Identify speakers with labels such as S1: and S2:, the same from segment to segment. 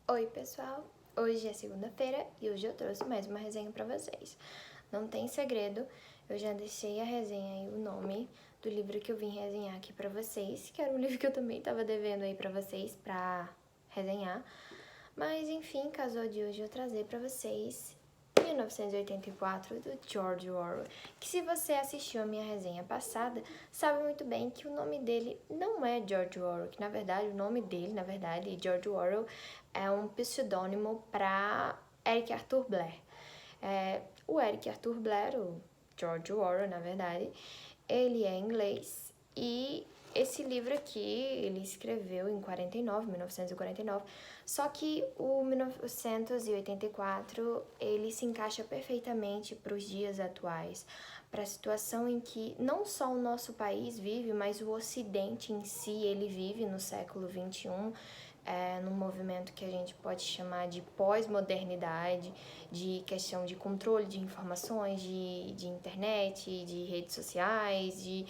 S1: Oi pessoal, hoje é segunda-feira e hoje eu trouxe mais uma resenha pra vocês. Não tem segredo, eu já deixei a resenha aí, o nome do livro que eu vim resenhar aqui pra vocês, que era um livro que eu também tava devendo aí pra vocês pra resenhar. Mas enfim, casou de hoje eu trazer pra vocês 1984, do George Orwell, que se você assistiu a minha resenha passada, sabe muito bem que o nome dele não é George Orwell, que na verdade o nome dele, George Orwell, é um pseudônimo para Eric Arthur Blair. O Eric Arthur Blair, o George Orwell, na verdade, ele é inglês e esse livro aqui ele escreveu em 1949, só que o 1984 ele se encaixa perfeitamente para os dias atuais, para a situação em que não só o nosso país vive, mas o Ocidente em si ele vive no século XXI, num movimento que a gente pode chamar de pós-modernidade, de questão de controle de informações, de internet, de redes sociais, de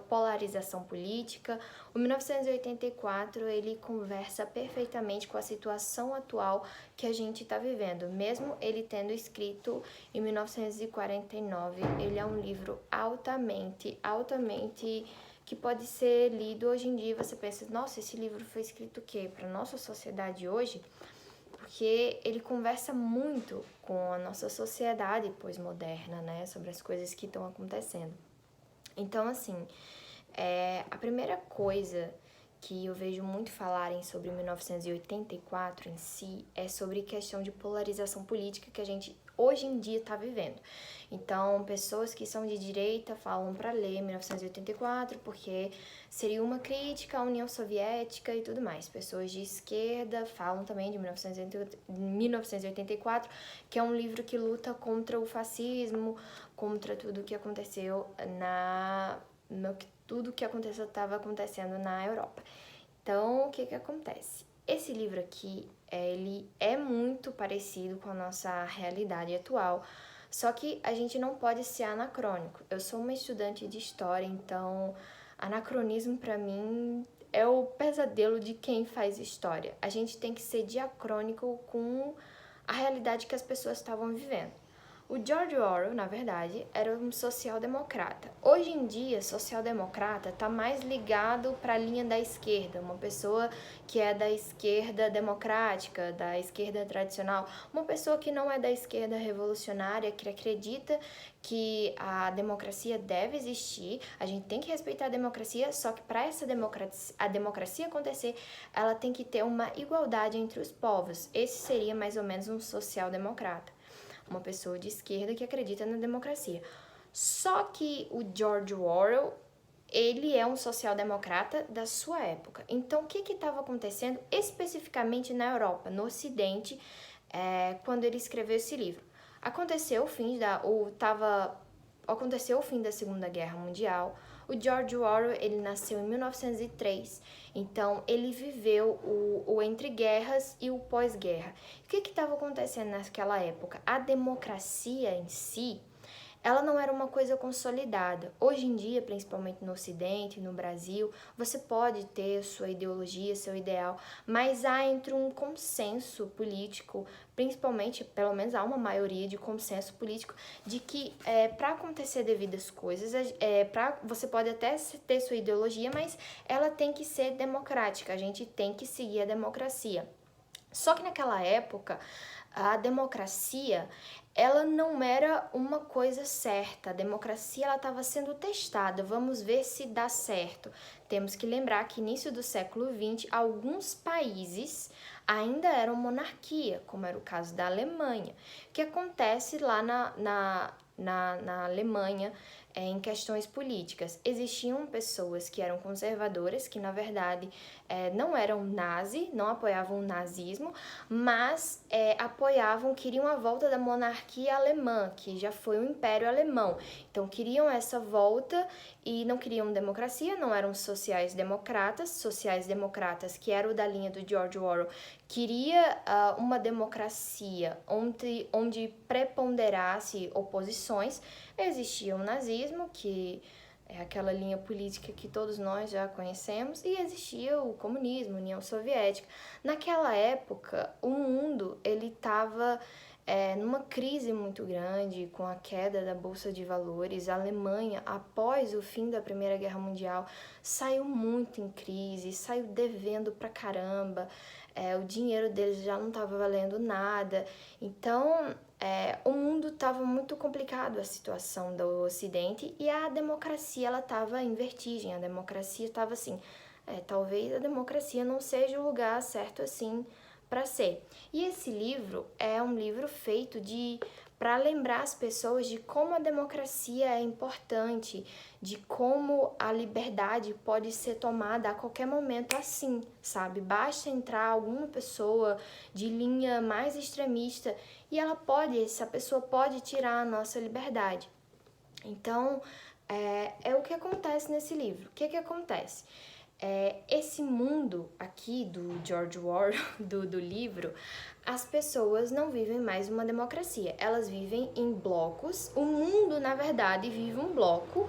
S1: polarização política. O 1984 ele conversa perfeitamente com a situação atual que a gente está vivendo, mesmo ele tendo escrito em 1949. Ele é um livro altamente que pode ser lido hoje em dia. Você pensa, nossa, esse livro foi escrito o quê? Para nossa sociedade hoje? Porque ele conversa muito com a nossa sociedade pós-moderna, né? Sobre as coisas que estão acontecendo. Então, assim, a primeira coisa que eu vejo muito falarem sobre 1984 em si é sobre questão de polarização política que a gente hoje em dia está vivendo. Então, pessoas que são de direita falam para ler 1984 porque seria uma crítica à União Soviética e tudo mais. Pessoas de esquerda falam também de 1984, que é um livro que luta contra o fascismo, contra tudo que aconteceu tudo que estava acontecendo na Europa. Então, o que acontece? Esse livro aqui, ele é muito parecido com a nossa realidade atual, só que a gente não pode ser anacrônico. Eu sou uma estudante de história, então anacronismo para mim é o pesadelo de quem faz história. A gente tem que ser diacrônico com a realidade que as pessoas estavam vivendo. O George Orwell, na verdade, era um social-democrata. Hoje em dia, social-democrata está mais ligado para a linha da esquerda, uma pessoa que é da esquerda democrática, da esquerda tradicional, uma pessoa que não é da esquerda revolucionária, que acredita que a democracia deve existir, a gente tem que respeitar a democracia, só que para a democracia acontecer, ela tem que ter uma igualdade entre os povos. Esse seria mais ou menos um social-democrata, uma pessoa de esquerda que acredita na democracia. Só que o George Orwell, ele é um social-democrata da sua época. Então, o que estava acontecendo especificamente na Europa, no Ocidente, quando ele escreveu esse livro? Aconteceu o fim da Segunda Guerra Mundial. O George Orwell, ele nasceu em 1903, então ele viveu o entre guerras e o pós-guerra. O que estava acontecendo naquela época? A democracia em si, ela não era uma coisa consolidada. Hoje em dia, principalmente no Ocidente, no Brasil, você pode ter sua ideologia, seu ideal, mas há entre um consenso político, principalmente, pelo menos há uma maioria de consenso político, de que para acontecer devidas coisas, você pode até ter sua ideologia, mas ela tem que ser democrática, a gente tem que seguir a democracia. Só que naquela época, a democracia, ela não era uma coisa certa. A democracia ela estava sendo testada. Vamos ver se dá certo. Temos que lembrar que início do século XX, alguns países ainda eram monarquia, como era o caso da Alemanha. O que acontece lá na Alemanha em questões políticas? Existiam pessoas que eram conservadoras, que na verdade não eram nazi, não apoiavam o nazismo, mas queriam a volta da monarquia alemã, que já foi o Império Alemão. Então queriam essa volta e não queriam democracia, não eram sociais-democratas que eram da linha do George Orwell, queria uma democracia onde preponderasse oposições. Existia o nazismo, que é aquela linha política que todos nós já conhecemos, e existia o comunismo, a União Soviética. Naquela época, o mundo ele estava numa crise muito grande, com a queda da Bolsa de Valores. A Alemanha, após o fim da Primeira Guerra Mundial, saiu muito em crise, saiu devendo pra caramba, o dinheiro deles já não estava valendo nada. Então, o mundo estava muito complicado, a situação do Ocidente, e a democracia ela estava em vertigem. A democracia estava assim, talvez a democracia não seja o lugar certo assim para ser. E esse livro é um livro feito para lembrar as pessoas de como a democracia é importante, de como a liberdade pode ser tomada a qualquer momento assim, sabe? Basta entrar alguma pessoa de linha mais extremista e essa pessoa pode tirar a nossa liberdade. Então, é o que acontece nesse livro. O que acontece? Esse mundo aqui do George Orwell, do livro, as pessoas não vivem mais uma democracia, elas vivem em blocos. O mundo, na verdade, vive um bloco,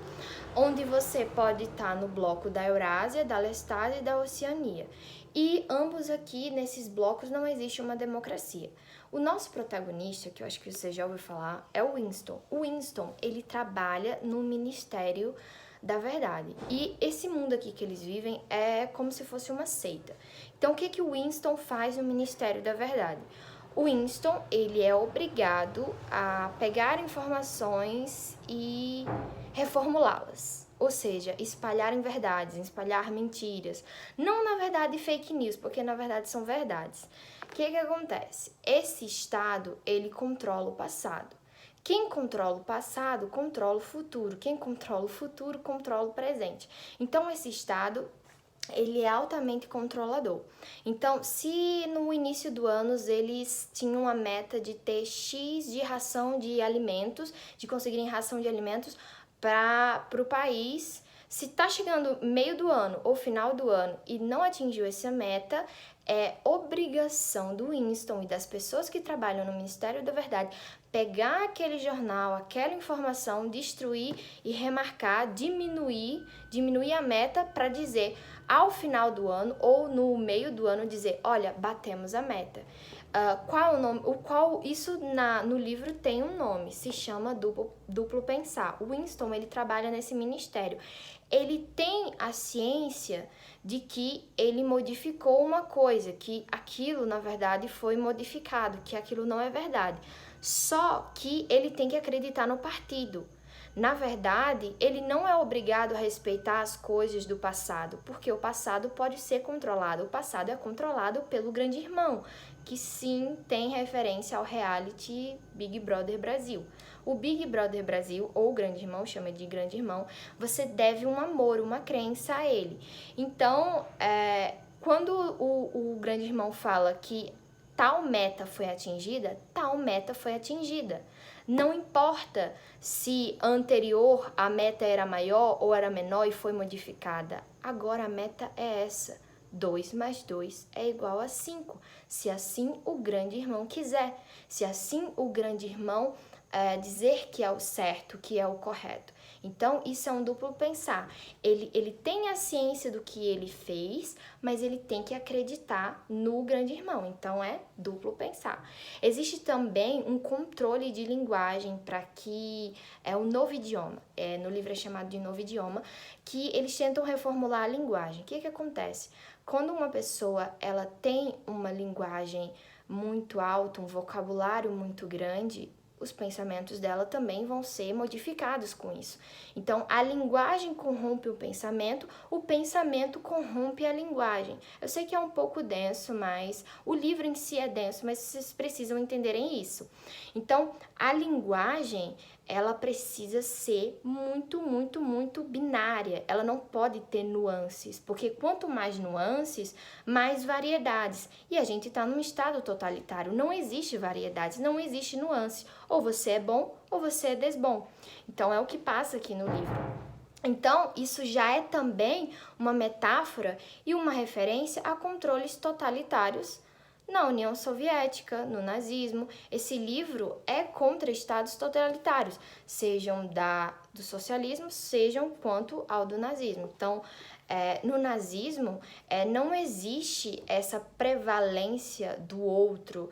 S1: onde você pode estar no bloco da Eurásia, da Lestásia e da Oceania. E ambos aqui, nesses blocos, não existe uma democracia. O nosso protagonista, que eu acho que você já ouviu falar, é o Winston. O Winston, ele trabalha no Ministério da Verdade. E esse mundo aqui que eles vivem é como se fosse uma seita. Então, o que o Winston faz no Ministério da Verdade? O Winston, ele é obrigado a pegar informações e reformulá-las. Ou seja, espalhar verdades, espalhar mentiras. Não, na verdade, fake news, porque, na verdade, são verdades. O que acontece? Esse Estado, ele controla o passado. Quem controla o passado, controla o futuro. Quem controla o futuro, controla o presente. Então, esse Estado, ele é altamente controlador. Então, se no início do ano eles tinham a meta de ter X de ração de alimentos, de conseguirem ração de alimentos para o país, se está chegando meio do ano ou final do ano e não atingiu essa meta, é obrigação do Winston e das pessoas que trabalham no Ministério da Verdade pegar aquele jornal, aquela informação, destruir e remarcar, diminuir a meta para dizer ao final do ano ou no meio do ano dizer, olha, batemos a meta. Qual o nome? Isso no livro tem um nome, se chama duplo pensar. O Winston, ele trabalha nesse ministério. Ele tem a ciência de que ele modificou uma coisa, que aquilo, na verdade, foi modificado, que aquilo não é verdade. Só que ele tem que acreditar no partido. Na verdade, ele não é obrigado a respeitar as coisas do passado, porque o passado pode ser controlado. O passado é controlado pelo Grande Irmão, que sim tem referência ao reality Big Brother Brasil. O Big Brother Brasil, ou o Grande Irmão, chama de Grande Irmão, você deve um amor, uma crença a ele. Então, quando o Grande Irmão fala que tal meta foi atingida, tal meta foi atingida. Não importa se anterior a meta era maior ou era menor e foi modificada. Agora a meta é essa. 2 mais 2 é igual a 5. Se assim o Grande Irmão quiser. Se assim o Grande Irmão dizer que é o certo, que é o correto. Então, isso é um duplo pensar. Ele tem a ciência do que ele fez, mas ele tem que acreditar no Grande Irmão. Então, é duplo pensar. Existe também um controle de linguagem para que é o novo idioma. No livro é chamado de novo idioma, que eles tentam reformular a linguagem. O que acontece? Quando uma pessoa ela tem uma linguagem muito alta, um vocabulário muito grande, os pensamentos dela também vão ser modificados com isso. Então, a linguagem corrompe o pensamento corrompe a linguagem. Eu sei que é um pouco denso, mas o livro em si é denso, mas vocês precisam entenderem isso. Então, a linguagem, ela precisa ser muito, muito, muito binária. Ela não pode ter nuances, porque quanto mais nuances, mais variedades. E a gente está num estado totalitário. Não existe variedades, não existe nuances. Ou você é bom, ou você é desbom. Então, é o que passa aqui no livro. Então, isso já é também uma metáfora e uma referência a controles totalitários na União Soviética, no nazismo. Esse livro é contra estados totalitários, sejam do socialismo, sejam quanto ao do nazismo. Então, no nazismo, não existe essa prevalência do outro,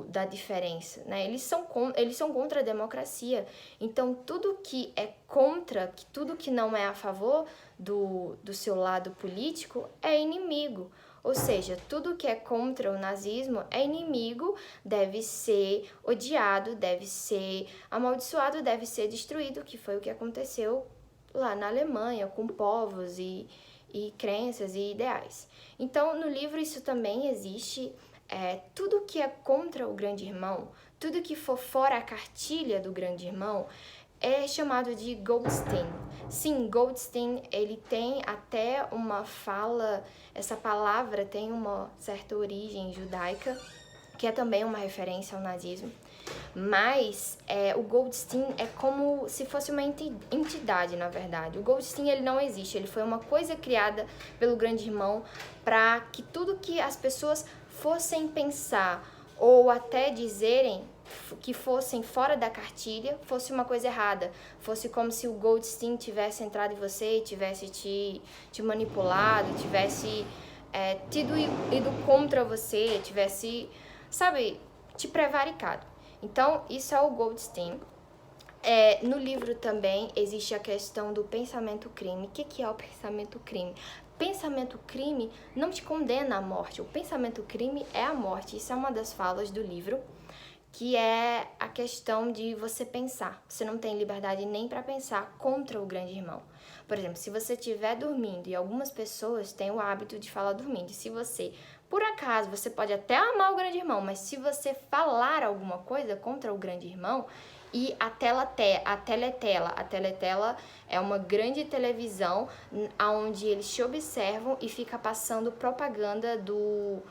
S1: da diferença, né? Eles são contra a democracia. Então, tudo que é contra, tudo que não é a favor do seu lado político é inimigo. Ou seja, tudo que é contra o nazismo é inimigo, deve ser odiado, deve ser amaldiçoado, deve ser destruído, que foi o que aconteceu lá na Alemanha, com povos e crenças e ideais. Então, no livro isso também existe. Tudo que é contra o grande irmão, tudo que for fora a cartilha do grande irmão, é chamado de Goldstein. Sim, Goldstein, ele tem até uma fala, essa palavra tem uma certa origem judaica, que é também uma referência ao nazismo. Mas o Goldstein é como se fosse uma entidade, na verdade. O Goldstein, ele não existe, ele foi uma coisa criada pelo grande irmão para que tudo que as pessoas fossem pensar ou até dizerem que fossem fora da cartilha fosse uma coisa errada, fosse como se o Goldstein tivesse entrado em você, tivesse te manipulado, tivesse ido contra você, tivesse, sabe, te prevaricado. Então, isso é o Goldstein. No livro também existe a questão do pensamento-crime. O que é o pensamento-crime? Pensamento-crime não te condena à morte. O pensamento-crime é a morte. Isso é uma das falas do livro, que é a questão de você pensar. Você não tem liberdade nem para pensar contra o grande irmão. Por exemplo, se você estiver dormindo, e algumas pessoas têm o hábito de falar dormindo, e se você, por acaso, você pode até amar o grande irmão, mas se você falar alguma coisa contra o grande irmão, e a teletela é uma grande televisão onde eles te observam e fica passando propaganda do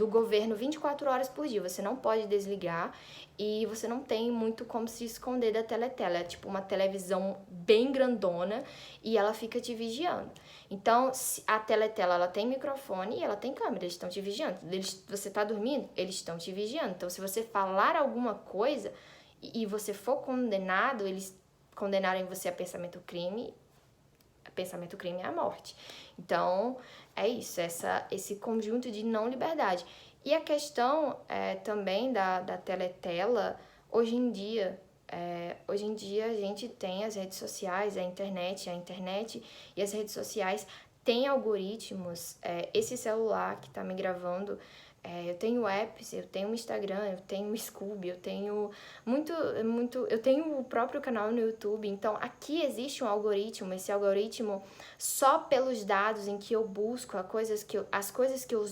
S1: governo 24 horas por dia. Você não pode desligar e você não tem muito como se esconder da teletela. É tipo uma televisão bem grandona e ela fica te vigiando. Então, a teletela, ela tem microfone e ela tem câmera, eles estão te vigiando. Você tá dormindo, eles estão te vigiando. Então, se você falar alguma coisa e você for condenado, eles condenarem você a pensamento-crime é a morte. Então, é isso, esse conjunto de não liberdade. E a questão também da teletela, hoje em dia a gente tem as redes sociais, a internet e as redes sociais têm algoritmos. Esse celular que tá me gravando, eu tenho apps, eu tenho um Instagram, eu tenho um Scooby, eu tenho eu tenho o próprio canal no YouTube. Então, aqui existe um algoritmo, esse algoritmo, só pelos dados em que eu busco, as coisas que eu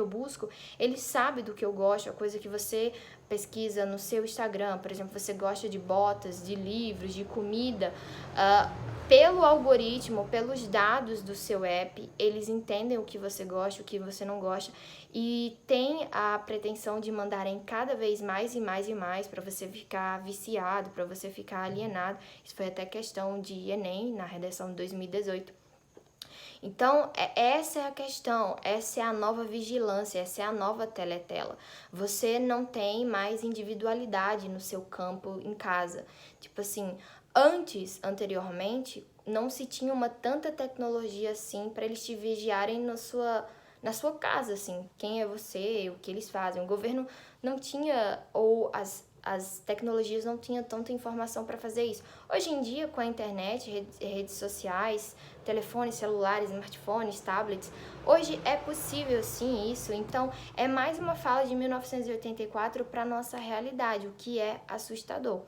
S1: busco, ele sabe do que eu gosto, a coisa que você pesquisa no seu Instagram, por exemplo, você gosta de botas, de livros, de comida, pelo algoritmo, pelos dados do seu app, eles entendem o que você gosta, o que você não gosta e tem a pretensão de mandarem cada vez mais e mais e mais para você ficar viciado, para você ficar alienado. Isso foi até questão de Enem na redação de 2018. Então, essa é a questão, essa é a nova vigilância, essa é a nova teletela. Você não tem mais individualidade no seu campo em casa. Tipo assim, anteriormente, não se tinha uma tanta tecnologia assim para eles te vigiarem na sua casa, assim, quem é você, o que eles fazem. O governo não tinha, ou as tecnologias não tinham tanta informação para fazer isso. Hoje em dia, com a internet, redes sociais, telefones, celulares, smartphones, tablets, hoje é possível sim isso. Então, é mais uma fala de 1984 para nossa realidade, o que é assustador.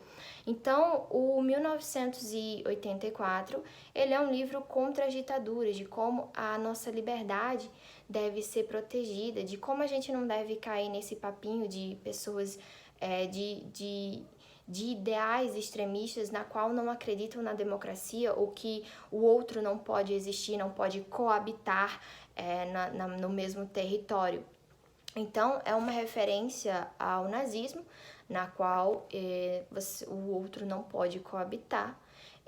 S1: Então, o 1984, ele é um livro contra as ditaduras, de como a nossa liberdade deve ser protegida, de como a gente não deve cair nesse papinho de pessoas de ideais extremistas na qual não acreditam na democracia ou que o outro não pode existir, não pode coabitar no mesmo território. Então, é uma referência ao nazismo, na qual o outro não pode coabitar.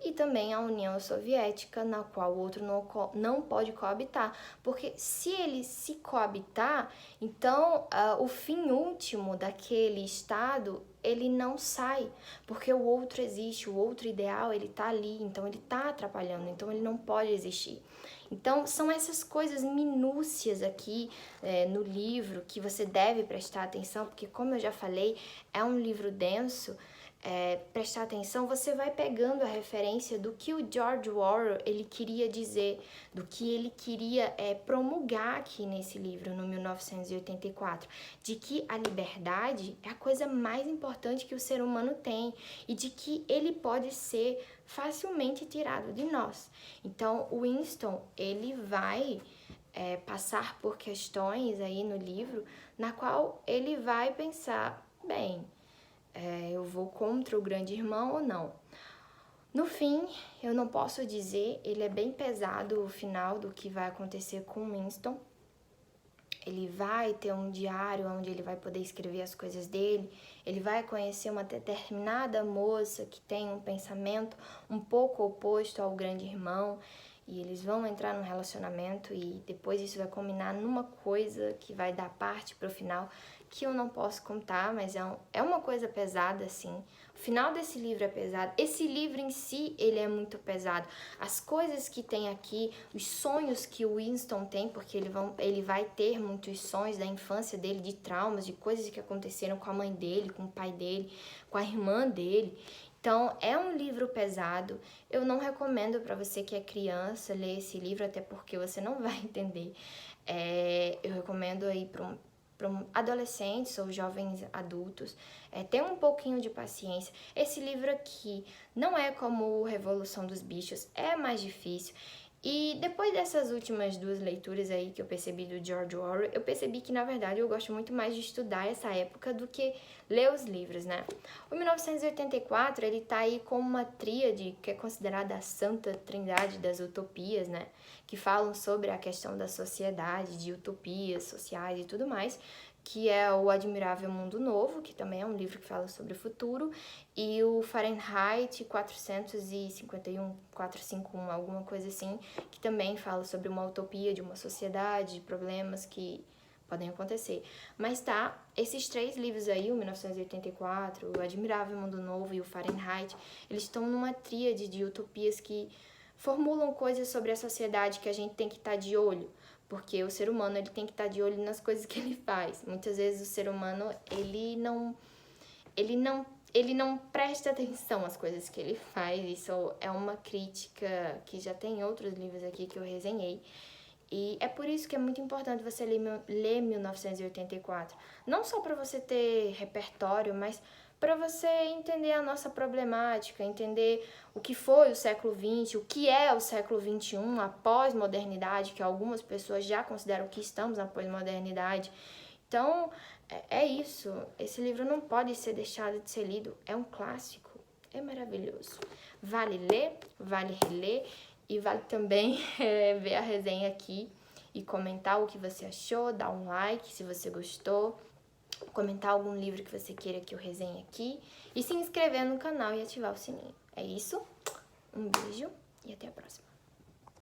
S1: e também a União Soviética, na qual o outro não pode coabitar, porque se ele se coabitar, então o fim último daquele estado ele não sai, porque o outro existe, o outro ideal ele tá ali, então ele tá atrapalhando, então ele não pode existir. Então são essas coisas minúcias aqui no livro que você deve prestar atenção, porque como eu já falei, é um livro denso. Prestar atenção, você vai pegando a referência do que o George Orwell ele queria dizer, do que ele queria promulgar aqui nesse livro, no 1984, de que a liberdade é a coisa mais importante que o ser humano tem e de que ele pode ser facilmente tirado de nós. Então, o Winston, ele vai passar por questões aí no livro, na qual ele vai pensar, bem, eu vou contra o grande irmão ou não? No fim, eu não posso dizer, ele é bem pesado o final do que vai acontecer com Winston. Ele vai ter um diário onde ele vai poder escrever as coisas dele, ele vai conhecer uma determinada moça que tem um pensamento um pouco oposto ao grande irmão, e eles vão entrar num relacionamento e depois isso vai culminar numa coisa que vai dar parte pro final, que eu não posso contar, mas é uma coisa pesada, assim. O final desse livro é pesado. Esse livro em si, ele é muito pesado. As coisas que tem aqui, os sonhos que o Winston tem, porque ele vai ter muitos sonhos da infância dele, de traumas, de coisas que aconteceram com a mãe dele, com o pai dele, com a irmã dele. Então, é um livro pesado. Eu não recomendo para você que é criança ler esse livro, até porque você não vai entender. Eu recomendo aí para adolescentes ou jovens adultos, ter um pouquinho de paciência. Esse livro aqui não é como Revolução dos Bichos, é mais difícil. E depois dessas últimas duas leituras aí que eu percebi do George Orwell, eu percebi que, na verdade, eu gosto muito mais de estudar essa época do que ler os livros, né? O 1984, ele tá aí com uma tríade que é considerada a santa trindade das utopias, né? Que falam sobre a questão da sociedade, de utopias sociais e tudo mais, que é o Admirável Mundo Novo, que também é um livro que fala sobre o futuro, e o Fahrenheit 451, 451, alguma coisa assim, que também fala sobre uma utopia de uma sociedade, problemas que podem acontecer. Mas tá, esses três livros aí, o 1984, o Admirável Mundo Novo e o Fahrenheit, eles estão numa tríade de utopias que formulam coisas sobre a sociedade que a gente tem que estar de olho, porque o ser humano ele tem que estar de olho nas coisas que ele faz. Muitas vezes o ser humano ele não presta atenção às coisas que ele faz. Isso é uma crítica que já tem outros livros aqui que eu resenhei. E é por isso que é muito importante você ler 1984. Não só para você ter repertório, mas para você entender a nossa problemática, entender o que foi o século XX, o que é o século XXI, a pós-modernidade, que algumas pessoas já consideram que estamos na pós-modernidade. Então, é isso. Esse livro não pode ser deixado de ser lido. É um clássico. É maravilhoso. Vale ler, vale reler e vale também ver a resenha aqui e comentar o que você achou, dar um like se você gostou, comentar algum livro que você queira que eu resenhe aqui e se inscrever no canal e ativar o sininho. É isso. Um beijo e até a próxima.